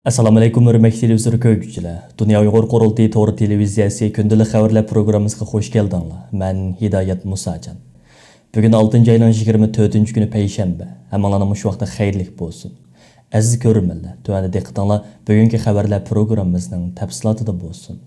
Assalomu alaykum hurmatli televizor ko'ruvchilar. Dunyo Uyg'ur qurultiyi to'g'ri televiziyasi kundalik xabarlar programmasiga xush keldinglar. Men Hidoyat Musajon. Bugun 6-oyning 24-kuni payshanba. Hammalarning shu vaqtda xayrlik bo'lsin. Aziz ko'ruvchilar, tuanda diqqatinglar bugungi xabarlar programmamizning tafsilotida bo'lsin.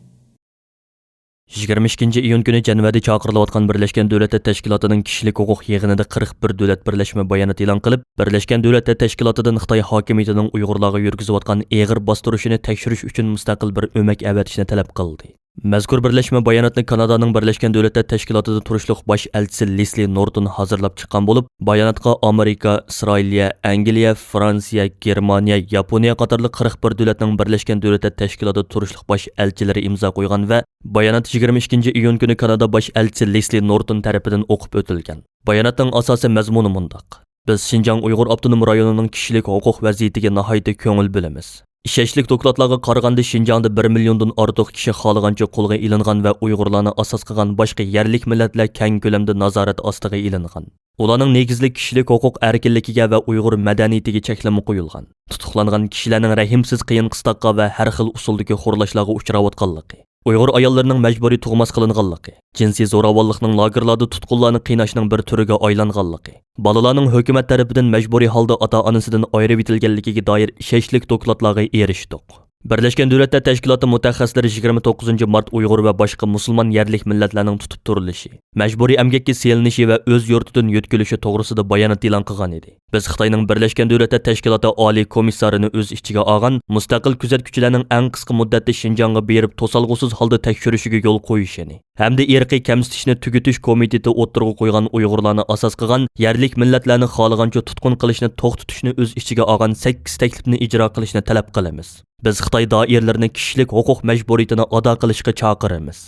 22 iyun kuni Janvada chaqirilayotgan Birlashgan Davlatlar Tashkilotining kishilik huquq yig'inida 41 davlat birlashma bayonot e'lon qilib, Birlashgan Davlatlar Tashkilotidan Xitoy hokimiyatining Uyg'urlarga yurgizayotgan eg'ir bostirishini tekshirish uchun mustaqil bir o'mak avatishni talab qildi. Mazkur birlashma bayonotni Kanadaning Birlashgan Davlatlar Tashkilotida turishliq bosh elchisi Leslie Norton hozirlab chiqqan bo'lib, bayonotga Amerika, Isroiliya, Angliya, Fransiya, Germaniya, Yaponiya qatorli 41 davlatning Birlashgan Davlatlar Tashkilotida turishliq bosh elchilari imzo qo'ygan va bayonot 22 iyun kuni Kanada bosh elchisi Leslie Norton tarafidan o'qib o'tilgan. Bayonotning asosiy mazmuni mundaq: Biz Xinjiang Uyg'ur avtonom rayonining kishilik huquq vaziyatiga nihoyatda ko'ngil bilamiz. Ishonchli dokladlarga qaraganda Xinjiangda 1 milliondan ortiq kishi xohlagancha qo'lga ilingan va Uyg'urlarni asos qilgan boshqa yerlik millatlar keng ko'lamda nazorat ostiga ilingan. Ularning negizli kishilik huquq erkinligiga va Uyg'ur madaniyatiga cheklama qo'yilgan. Tutuqlangan kishilarning rahimsiz qiyin qistoqqa va har xil usuldagi xo'rlashlarga uchrayotganligi, Uyg'ur ayollarining majburiy tug'mas qilinganligi, jinsiy zo'ravonlikning lagerlarda tutqunlarni qiynashning bir turiga aylanganligi, bolalarning hukumat tarafidan majburiy holda ota-onasidan ayirib etilganligiga doir ishonchli dokladlarga erishdik. Birlashgan Davlatlar Tashkiloti mutaxassislari 29 mart Uyg'ur va boshqa musulmon yerlik millatlarning tutib turilishi, majburiy emgakka selinishi va o'z yurtidan yo'tkilishi to'g'risida bayonot e'lon qilgan edi. Biz Xitoyning Birlashgan Davlatlar Tashkiloti oliy komissarini o'z ichiga olgan mustaqil kuzatuvchilarning eng qisqa muddatda Xinjiangga berib to'salg'usiz holda tekshirishiga yo'l qo'yishini hamda irqiy kamsitishni tugutish komiteti o'tirg'i qo'ygan Uyg'urlarni asos qilgan yerlik millatlarni xohlagancha tutqun qilishni to'xtatishni o'z ichiga olgan 8 taklifni ijro qilishni talab qilamiz. Biz Xitoy doiralarini kishilik huquq majburiyatini ado qilishga chaqiramiz.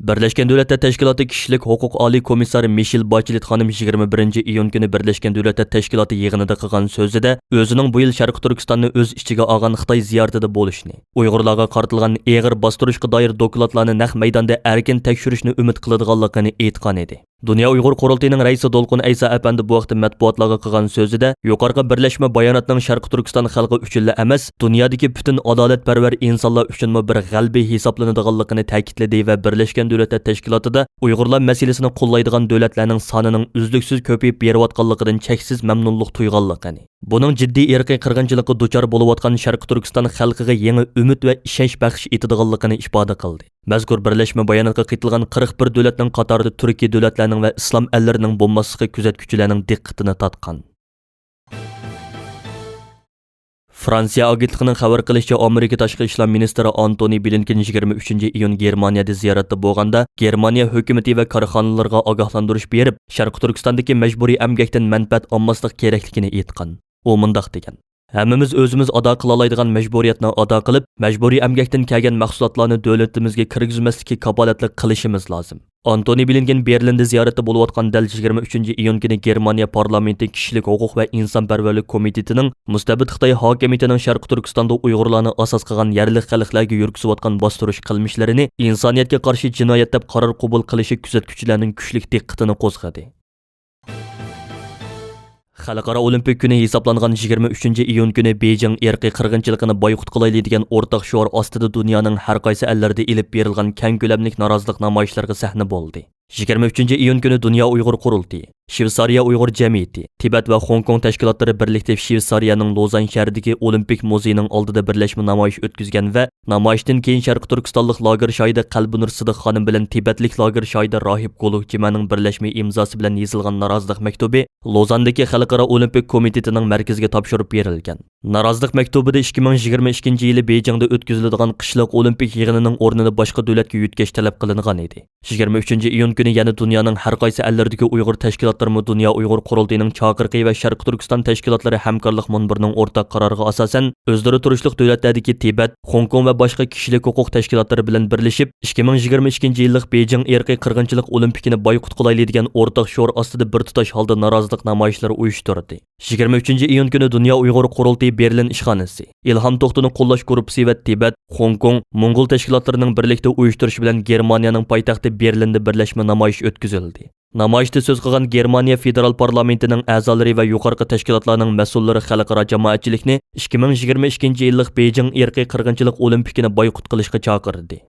Birlashgan Davlatlar Tashkiloti kishilik huquq oliy komissari Michelle Bachelet xonim 21 iyun kuni Birlashgan Davlatlar Tashkiloti yig'inida qilgan so'zida o'zining bu yil Sharq Turkistonni o'z ichiga olgan Xitoy ziyoratida bo'lishni, Uyg'urlarga qaratilgan eg'ir bostirishga doir dokladlarni naq maydonda erkin tekshirishni umid qiladiganligini aytgan edi. Dunyo Uyg'ur qurultiyining raisi Dolqun Aysa apandi bu vaqtda matbuotlarga qilgan so'zida yuqorqi birlashma bayonotning Sharq Turkiston xalqi uchun emas, dunyodagi butun adolatparvar insonlar uchun bir g'albi hisoblanadiganligini ta'kidladi va Birlashgan Davlatlar Tashkilotida Uyg'urlar masalasini qo'llaydigan davlatlarning sonining uzluksiz ko'payib berayotganligidan cheksiz mamnunlik tuyganligini, buning jiddiy irqiy qirg'inchilikqa duchor bo'layotgan Sharq Turkiston xalqiga yangi umid va ishonch baxsh etadiganligini ifoda qildi. Mazkur birlashma bayonotga qitilgan 41 davlatning qatorida Turkiya davlatlarining va islom ellarining bo'lmasligi kuzatuvchilarning diqqatini tortgan. Fransiya agentligining xabar qilishicha, Amerika tashqi ishlar ministri Antony Blinken 23 iyun Germaniyada ziyoratda bo'lganda, Germaniya hukumatı va korxonalarga ogohlantirish berib, Sharq Turkistondagi majburiy emgakdan manfaat olmaslik kerakligini aytgan. U mundaq degan: Hammamiz o'zimiz ado qila oladigan majburiyatni ado qilib, majburiy emgakdan kelgan mahsulotlarni davlatimizga kirgizmaslikka kafolatlik qilishimiz lozim. Antony Blinken Berlinda ziyoratda bo'layotgan dal 23 iyun kuni Germaniya parlamenti kishilik huquq va insonparvarlik komitetining mustabid Xitoy hokimiyatining Sharq Turkistonda Uyg'urlarni asos qilgan yerlik xalqlarga yurgizayotgan bostirish qilmishlarini insoniyatga qarshi jinoyat deb qaror qabul qilishi kuzatuvchilarning kuchli diqqatini qo'zg'adi. Xalqaro Olimpik kuni hisoblangan 23 iyun kuni Beijing irqiy qirg'inchiligini boyqut qilayli degan o'rtaq shior ostida dunyoning har qaysi ellarida ilib berilgan keng ko'lamli norozilik namoyishlariga sahna bo'ldi. 23 iyun kuni Dunyo Uyg'ur qurultiyi, Shveysariya Uyg'ur jamiyati, Tibet va Hong Kong tashkilotlari birlikda Shveysariyaning Lozan shahridagi Olimpik muzeyining oldida birlashma namoyish o'tkazgan va namoyishdan keyin Sharq Turkistonlik lager shoidi Qalbinur Sidiq xonim bilan Tibetlik lager shoidi Rohib Goluk Jimaning birlashma imzosi bilan yozilgan norozilik maktubi Lozandagi Xalqaro Olimpik komitetining markaziga topshirib berilgan. Norozilik maktubida 2022-yili Beijingda o'tkaziladigan qishloq olimpik yig'inining o'rnini boshqa davlatga yutkash talab qilingan edi. 23 iyun kuni yana dunyoning har qaysi ellardagi Uyg'ur tashkilotlari Dunyo Uyg'ur qurultiyining chaqirqi va Sharq Turkiston tashkilotlari hamkorlik munbirining o'rtaq qaroriga asosan o'zlari turishliq davlatlardagi Tibet, Hong Kong va boshqa kishilik huquq tashkilotlari bilan birlashib 2022-yillik Beijing irqiy qirg'inchilik olimpikini boyqut qilayli degan o'rtaq shior ostida bir tutash holda norozilik namoyishlari uyushtirdi. 23 iyun kuni Dunyo Uyg'ur qurultiyi Berlin ishxonasi, Ilhom To'xtini qo'llash guruhi va Tibet, Hong Kong, Mongol tashkilotlarining birlikda uyushtirishi bilan Germaniyaning poytaxti Berlinda birlashma namoyish o'tkazildi. Namoyishda so'z qilgan Germaniya federal parlamentining a'zolari va yuqorqi tashkilotlarning mas'ullari xalqaro jamoatchilikni 2022 yillik Beijing irqiy qirg'inchilik olimpikini boykot qilishga chaqirdi.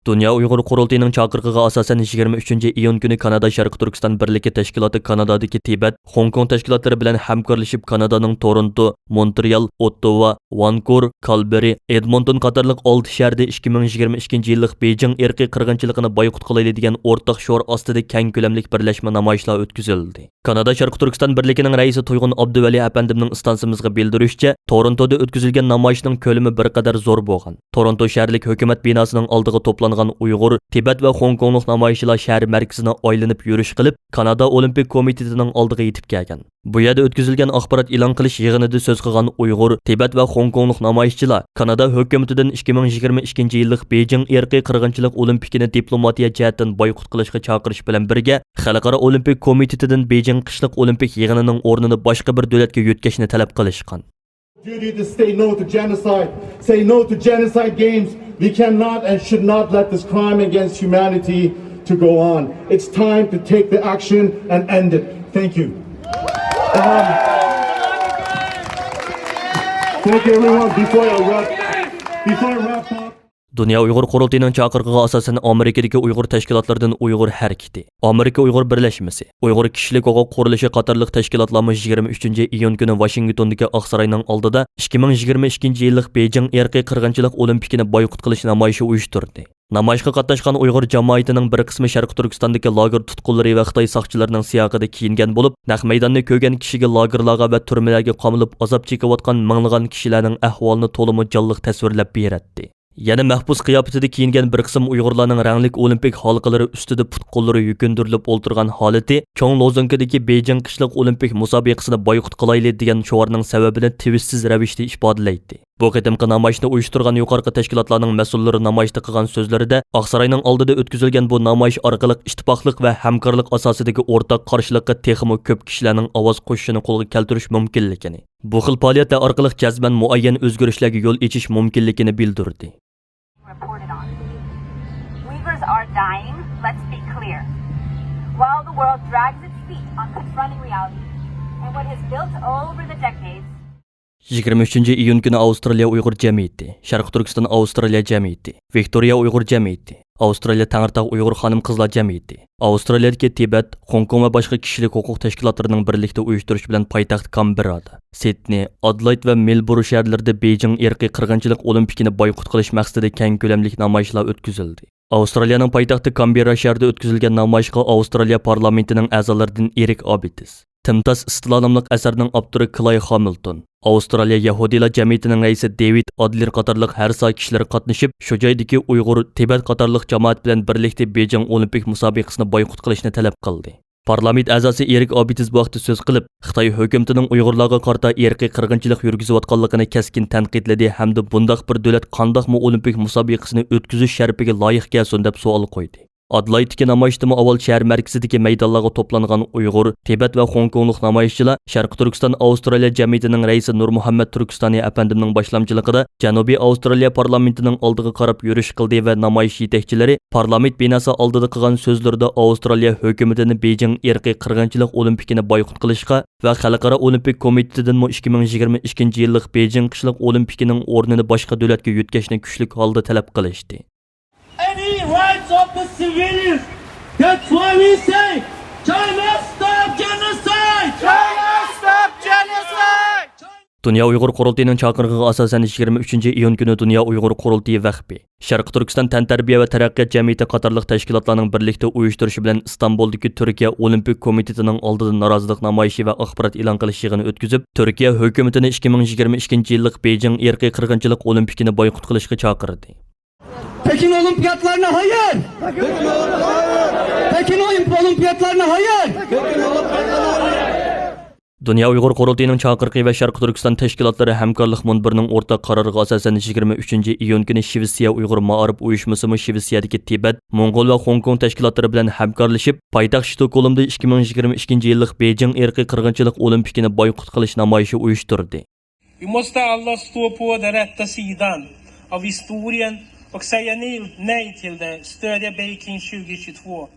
Dünya Uyghur Qurultayının çağırğıga asasen 23 iyun günü Kanada Şarkı Türkistan Birligi Teşkilatı Kanadadaki Tibet, Hong Kong teşkilatları bilen hamkorlaşıp Kanadaның Toronto, Montreal, Ottawa, Vancouver, Calgary, Edmonton qatarlıq 6 şəhərdə 2022 yıllık Beijing irqi qırğınçılığını boykot qılaylı degan ortaq şuar astida keng ko'lamlik birleşme namoyishlar o'tkazildi. Kanada Şarkı Türkistan Birligining raisi To'yg'un Abduvali apandimning istansimizga bildirishicha, Torontoda o'tkazilgan namoyishning ko'lami bir qadar zo'r bo'lgan. Toronto shaharlik hukumat binosining oldiga to'plangan Uyg'ur, Tibet va Hong Konglik namoyishchilar shahar markazini aylanib yurish qilib, Kanada Olimpik komitetining oldiga yetib kelgan. Bu yerda o'tkazilgan axborot e'lon qilish yig'inida so'z qilgan Uyg'ur, Tibet va Hong Konglik namoyishchilar Kanada hukumatidan 2022 yillik Beijing irqiy qirg'inchilik olimpikini diplomatiya jihatdan boykot qilishga chaqirish bilan birga, Xalqaro Olimpik komitetidan Beijing qishliq olimpik yig'inining o'rnini boshqa bir davlatga yo'tkashni talab qilishgan. Duty to say no to genocide, say no to genocide games. We cannot and should not let this crime against humanity to go on. It's time to take the action and end it. Thank you. Thank you everyone. Before I wrap up. Dünya Uyghur Qurultayının çağırğıga asasen Amerikadagi Uyghur təşkilatlardan Uyghur Hareketi, Amerika Uyghur Birleşmesi, Uyghur Kişilik Huquq Qurilishi qatarlıq təşkilatlarımız 23 iyun günü Washingtondagi Aqsarayning oldida 2022 yillik Beijing irqiy qirg'inchilik olimpikini boykot qilish namoyishi uyushtirdi. Namoyishga qatnashgan Uyg'ur jamoatining bir qismi Sharq Turkistondagi lager tutqunlari va Xitoy saqchilarining siyog'ida kiyingan bo'lib, naq maydonni ko'rgan kishiga lagerlarga va turmalarga qamilib azob chekayotgan minglagan kishilarning ahvolini to'liq jonliq tasvirlab beradi. Yana mahbus qiyofatida kiyingan bir qism Uyg'urlarning ranglik olimpik halqalari ustida putqollari yukundirilib o'ltirgan holati cho'ng lozungidagi Beijing qishliq olimpik musobaqasini boykot qilayli degan sho'rning sababini twistsiz ravishda ifodalaydi. Bu qitimqi namoyishni uyushtirgan yuqorqi tashkilotlarning mas'ullari namoyishda qilgan so'zlarida Aqsarayning oldida o'tkazilgan bu namoyish orqali ittifoqlik va hamkorlik asosidagi o'rtaq qarshilikqa texmo ko'p kishilarning ovoz qo'shishini qo'lga keltirish mumkinligini, bu xil faoliyatlar orqali jazman muayyan o'zgarishlarga yo'l echish mumkinligini bildirdi. Uyghurs are dying, let's be clear. While the world drags its feet on confronting reality and what has built over the decades, 23 iyun günü Avstraliya Uyghur Cemiyeti, Şarkı Türkistan Avstraliya Cemiyeti, Victoria Uyghur Cemiyeti, Avstraliya Tangirtaq Uyghur Xanım Qızlar Cemiyeti, Avstraliyadagi Tibet, Hong Kong va boshqa kishilik huquq tashkilotlarining birlikda uyushtirish bilan poytaxt Canberrada, Sydney, Adelaide va Melbourne shaharlarida Beijing irqiy qirg'inchilik olimpikini boykot qilish maqsadida keng ko'lamli namoyishlar o'tkazildi. Avstraliyaning poytaxti Canberra shahrida o'tkazilgan namoyishga Avstraliya parlamentining a'zolaridan Erik Abitis, Timtas Istilo nomli asarning avtori Clay Hamilton, Avstraliya Yahudilar jamiyatining raisi David Adler qatorliq har soy kishilar qatnashib, shu joydagi Uyg'ur, Tibet qatorliq jamoat bilan birlikda Beijing olimpik musobaqasini boykot qilishni talab qildi. Parlament a'zosi Erik Abitis bu vaqtda so'z qilib, Xitoy hukumatining Uyg'urlarga qarata irqiy qirg'inchilik yurgizayotganligini keskin tanqidladi hamda bundaq bir davlat qandoqmi olimpik musobaqasini o'tkazish sharpiga loyiq kelsin deb savol qo'ydi. Adelaidagi namoyishdimi avval shahar markazidagi maydonlarga to'plangan Uyg'ur, Tibet va Hong Konglik namoyishchilar Sharq Turkiston Avstraliya jamiyatining raisi Nurmuhammad Turkistoniy apandimning boshlamchiligida Janubiy Avstraliya parlamentining oldiga qarab yurish qildi va namoyish yetakchilari parlament binosi oldida qilgan so'zlarida Avstraliya hukumatini Beijing irqiy qirg'inchilik olimpikini boykot qilishga va Xalqaro Olimpik komitetidan 2022 yillik Beijing qishliq olimpikining o'rnini boshqa davlatga yo'tkashni kuchli holda talab qilishdi. Any rights of the civilians. That's why we say, China stop genocide! China stop genocide! Dünya Uyghur Qurultayının çağırğıga asasen 23 iyun günü Dünya Uyghur Qurultayı vaqfi, Sharq Turkiston Tantarbiya va taraqqiyot jamiyati qatorliq tashkilotlarning birlikda uyushtirishi bilan Istanbuldagi Turkiya Olimpik komitetining oldida norozilik namoyishi va axborot e'lon qilish yig'ini o'tkazib, Turkiya hukumatini 2022 yillik Beijing irqiy qirg'inchilik olimpikini boykot qilishga chaqirdi. Pekin olimpiyatlarına hayır. Pekin olimpiyatlarına hayır. Dünya Uyghur Qurultayının çağırğı ve Şarkı Türkistan Teşkilatları Hamkorlik Munbirining o'rtaq qaroriga asosan 23 iyun günü Shvetsiya Uyg'ur Ma'arif uyushmasi Shvetsiyadagi Tibet, Mongol va Hong Kong tashkilotlari bilan hamkorlashib, poytaxt Stockholmda 2022 yillik Beijing irqiy qirg'inchilik olimpikini boykot qilish namoyishi uyushtirdi. Vi måste alla stå på den rätta sidan av historien och säga nej till det, stödja Beijing 2022.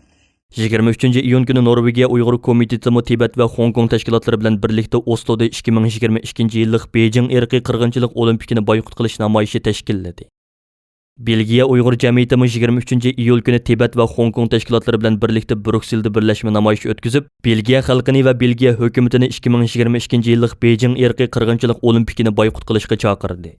23-iyun kuni Norvegiya Uyg'ur komiteti Tibet va Hong Kong tashkilotlari bilan birlikda Osloda 2022-yillik Beijing irqiy qirg'inchilik olimpikini boykot qilish namoyishi tashkilladi. Belgiya Uyg'ur jamiyati 23-iyul kuni Tibet va Hong Kong tashkilotlari bilan birlikda Brukselda birlashma namoyishi o'tkazib, Belgiya xalqini va Belgiya hukumatini 2022-yillik Beijing irqiy qirg'inchilik olimpikini boykot qilishga chaqirdi.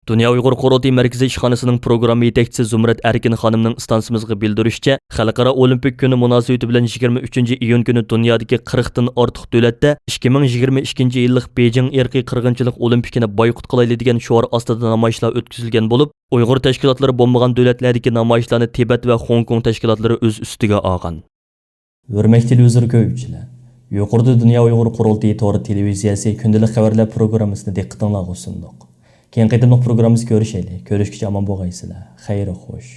Dünya Uyghur Qurultiy Markazi ishxonasining programma yetakchisi Zumrat Erkin xonimning stansimizga bildirishicha, Xalqaro Olimpik kuni munosabati bilan 23-iyun kuni dunyodagi 40 dan ortiq davlatda 2022-yillik Beijing irqiy qirg'inchilik olimpikini boykot qilayli degan shior ostida namoyishlar o'tkazilgan bo'lib, Uyg'ur tashkilotlari bo'lmagan davlatlardagi namoyishlarni Tibet va Hong Kong tashkilotlari o'z ustiga olgan. Hurmatli televizor ko'ruvchilar, yuqorida Dünya Uyghur Qurultiyi to'g'ri televiziyasi kundalik xabarlar programmasini diqqatingizga sundiq. Keyin qaytimliq programmamizni ko'rishaylik. Ko'rishgacha omon bo'lgaysizlar. Xayr xo'sh.